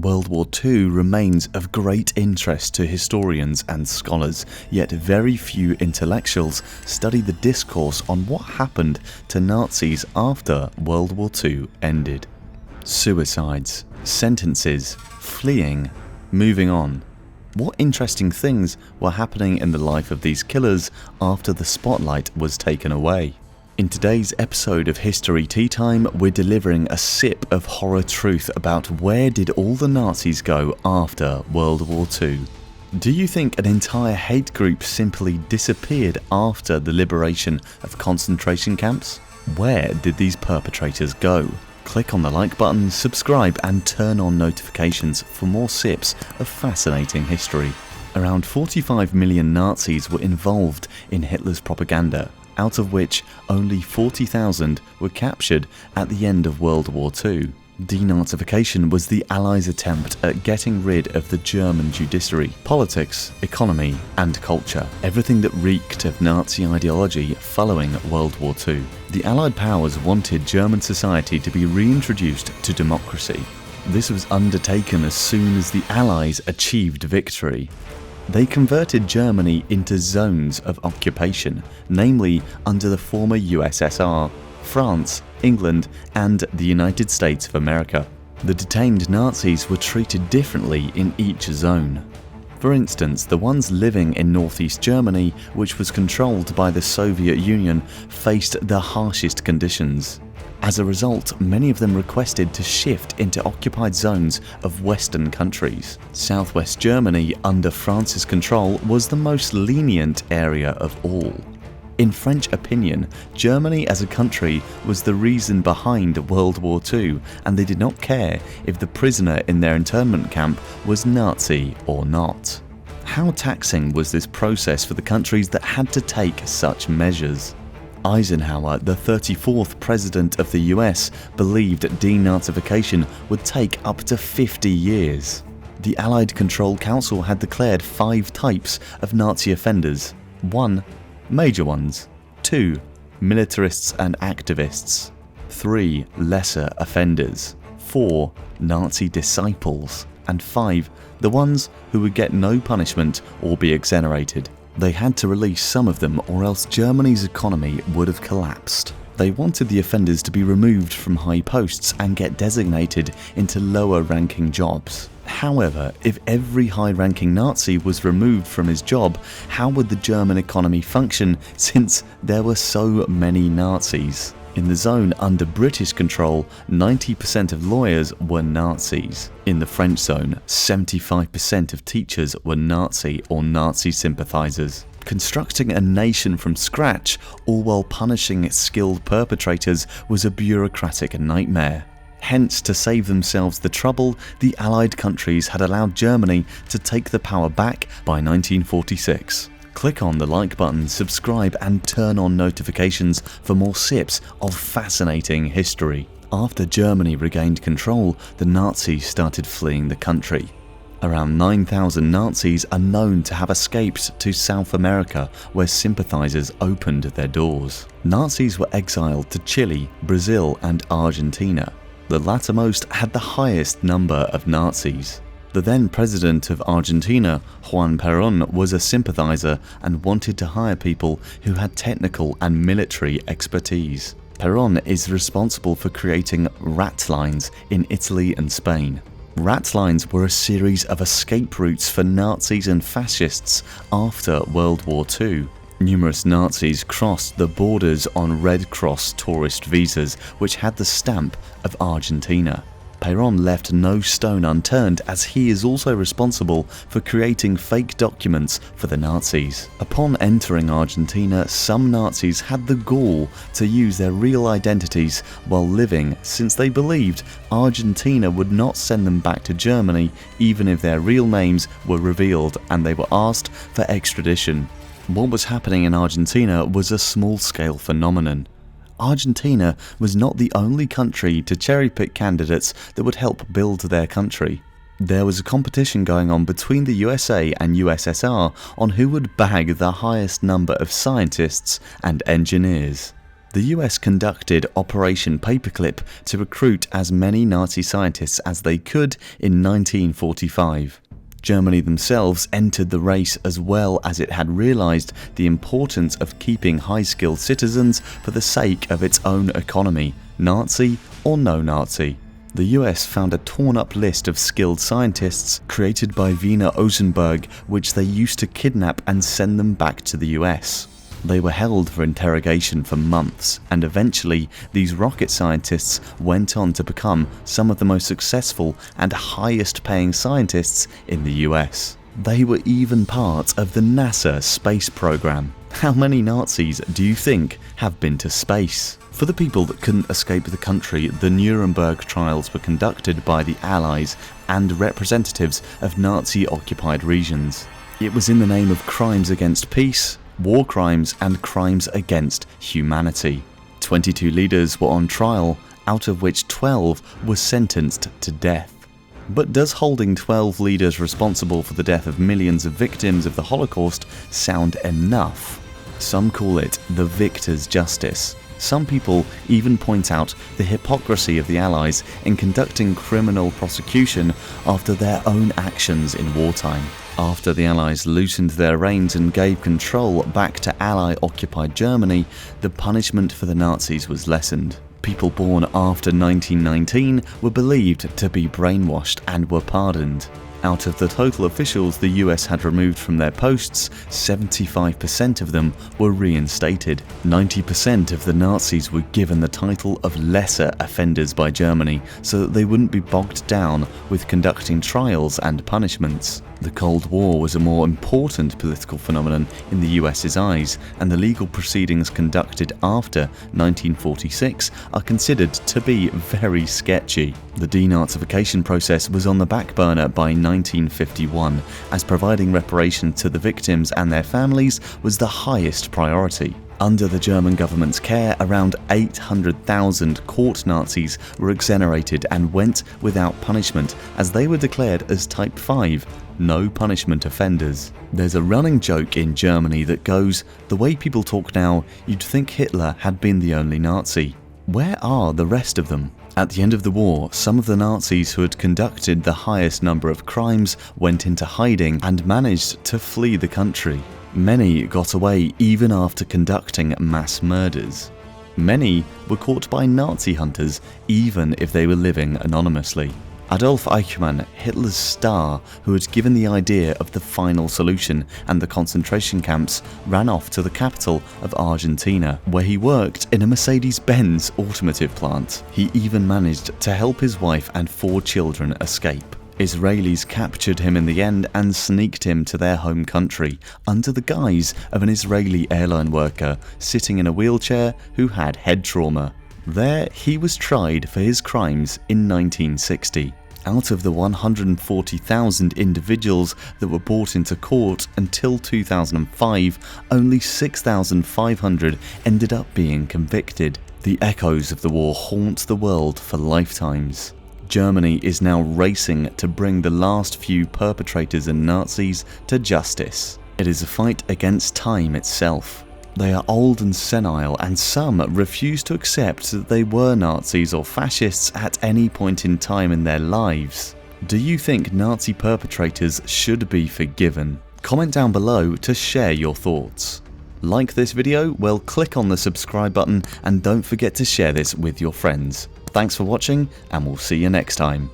World War II remains of great interest to historians and scholars, yet very few intellectuals study the discourse on what happened to Nazis after World War II ended. Suicides, sentences, fleeing, moving on. What interesting things were happening in the life of these killers after the spotlight was taken away? In today's episode of History Tea Time, we're delivering a sip of horror truth about where did all the Nazis go after World War II. Do you think an entire hate group simply disappeared after the liberation of concentration camps? Where did these perpetrators go? Click on the like button, subscribe and turn on notifications for more sips of fascinating history. Around 45 million Nazis were involved in Hitler's propaganda, out of which only 40,000 were captured at the end of World War II. Denazification was the Allies' attempt at getting rid of the German judiciary, politics, economy and culture, everything that reeked of Nazi ideology following World War II. The Allied powers wanted German society to be reintroduced to democracy. This was undertaken as soon as the Allies achieved victory. They converted Germany into zones of occupation, namely under the former USSR, France, England, and the United States of America. The detained Nazis were treated differently in each zone. For instance, the ones living in northeast Germany, which was controlled by the Soviet Union, faced the harshest conditions. As a result, many of them requested to shift into occupied zones of Western countries. Southwest Germany, under France's control, was the most lenient area of all. In French opinion, Germany as a country was the reason behind World War II, and they did not care if the prisoner in their internment camp was Nazi or not. How taxing was this process for the countries that had to take such measures? Eisenhower, the 34th president of the US, believed denazification would take up to 50 years. The Allied Control Council had declared 5 types of Nazi offenders. 1. Major ones. 2. Militarists and activists. 3. Lesser offenders. 4. Nazi disciples. And 5. The ones who would get no punishment or be exonerated. They had to release some of them or else Germany's economy would have collapsed. They wanted the offenders to be removed from high posts and get designated into lower-ranking jobs. However, if every high-ranking Nazi was removed from his job, how would the German economy function since there were so many Nazis? In the zone under British control, 90% of lawyers were Nazis. In the French zone, 75% of teachers were Nazi or Nazi sympathizers. Constructing a nation from scratch, all while punishing skilled perpetrators, was a bureaucratic nightmare. Hence, to save themselves the trouble, the Allied countries had allowed Germany to take the power back by 1946. Click on the like button, subscribe and turn on notifications for more sips of fascinating history. After Germany regained control, the Nazis started fleeing the country. Around 9,000 Nazis are known to have escaped to South America, where sympathizers opened their doors. Nazis were exiled to Chile, Brazil and Argentina. The lattermost had the highest number of Nazis. The then president of Argentina, Juan Perón, was a sympathizer and wanted to hire people who had technical and military expertise. Perón is responsible for creating rat lines in Italy and Spain. Rat lines were a series of escape routes for Nazis and fascists after World War II. Numerous Nazis crossed the borders on Red Cross tourist visas, which had the stamp of Argentina. Perón left no stone unturned, as he is also responsible for creating fake documents for the Nazis. Upon entering Argentina, some Nazis had the gall to use their real identities while living, since they believed Argentina would not send them back to Germany even if their real names were revealed and they were asked for extradition. What was happening in Argentina was a small-scale phenomenon. Argentina was not the only country to cherry-pick candidates that would help build their country. There was a competition going on between the USA and USSR on who would bag the highest number of scientists and engineers. The US conducted Operation Paperclip to recruit as many Nazi scientists as they could in 1945. Germany themselves entered the race as well, as it had realized the importance of keeping high-skilled citizens for the sake of its own economy, Nazi or no Nazi. The US found a torn-up list of skilled scientists created by Wiener Osenberg, which they used to kidnap and send them back to the US. They were held for interrogation for months, and eventually these rocket scientists went on to become some of the most successful and highest paying scientists in the US. They were even part of the NASA space program. How many Nazis do you think have been to space? For the people that couldn't escape the country, the Nuremberg trials were conducted by the Allies and representatives of Nazi-occupied regions. It was in the name of crimes against peace, war crimes and crimes against humanity. 22 leaders were on trial, out of which 12 were sentenced to death. But does holding 12 leaders responsible for the death of millions of victims of the Holocaust sound enough? Some call it the victor's justice. Some people even point out the hypocrisy of the Allies in conducting criminal prosecution after their own actions in wartime. After the Allies loosened their reins and gave control back to Ally-occupied Germany, the punishment for the Nazis was lessened. People born after 1919 were believed to be brainwashed and were pardoned. Out of the total officials the US had removed from their posts, 75% of them were reinstated. 90% of the Nazis were given the title of lesser offenders by Germany so that they wouldn't be bogged down with conducting trials and punishments. The Cold War was a more important political phenomenon in the US's eyes, and the legal proceedings conducted after 1946 are considered to be very sketchy. The denazification process was on the back burner by 1951, as providing reparation to the victims and their families was the highest priority. Under the German government's care, around 800,000 court Nazis were exonerated and went without punishment, as they were declared as Type 5, no punishment offenders. There's a running joke in Germany that goes, the way people talk now, you'd think Hitler had been the only Nazi. Where are the rest of them? At the end of the war, some of the Nazis who had conducted the highest number of crimes went into hiding and managed to flee the country. Many got away even after conducting mass murders. Many were caught by Nazi hunters even if they were living anonymously. Adolf Eichmann, Hitler's star, who had given the idea of the final solution and the concentration camps, ran off to the capital of Argentina, where he worked in a Mercedes-Benz automotive plant. He even managed to help his wife and 4 children escape. Israelis captured him in the end and sneaked him to their home country under the guise of an Israeli airline worker sitting in a wheelchair who had head trauma. There, he was tried for his crimes in 1960. Out of the 140,000 individuals that were brought into court until 2005, only 6,500 ended up being convicted. The echoes of the war haunt the world for lifetimes. Germany is now racing to bring the last few perpetrators and Nazis to justice. It is a fight against time itself. They are old and senile, and some refuse to accept that they were Nazis or fascists at any point in time in their lives. Do you think Nazi perpetrators should be forgiven? Comment down below to share your thoughts. Like this video? Well, click on the subscribe button and don't forget to share this with your friends. Thanks for watching, and we'll see you next time.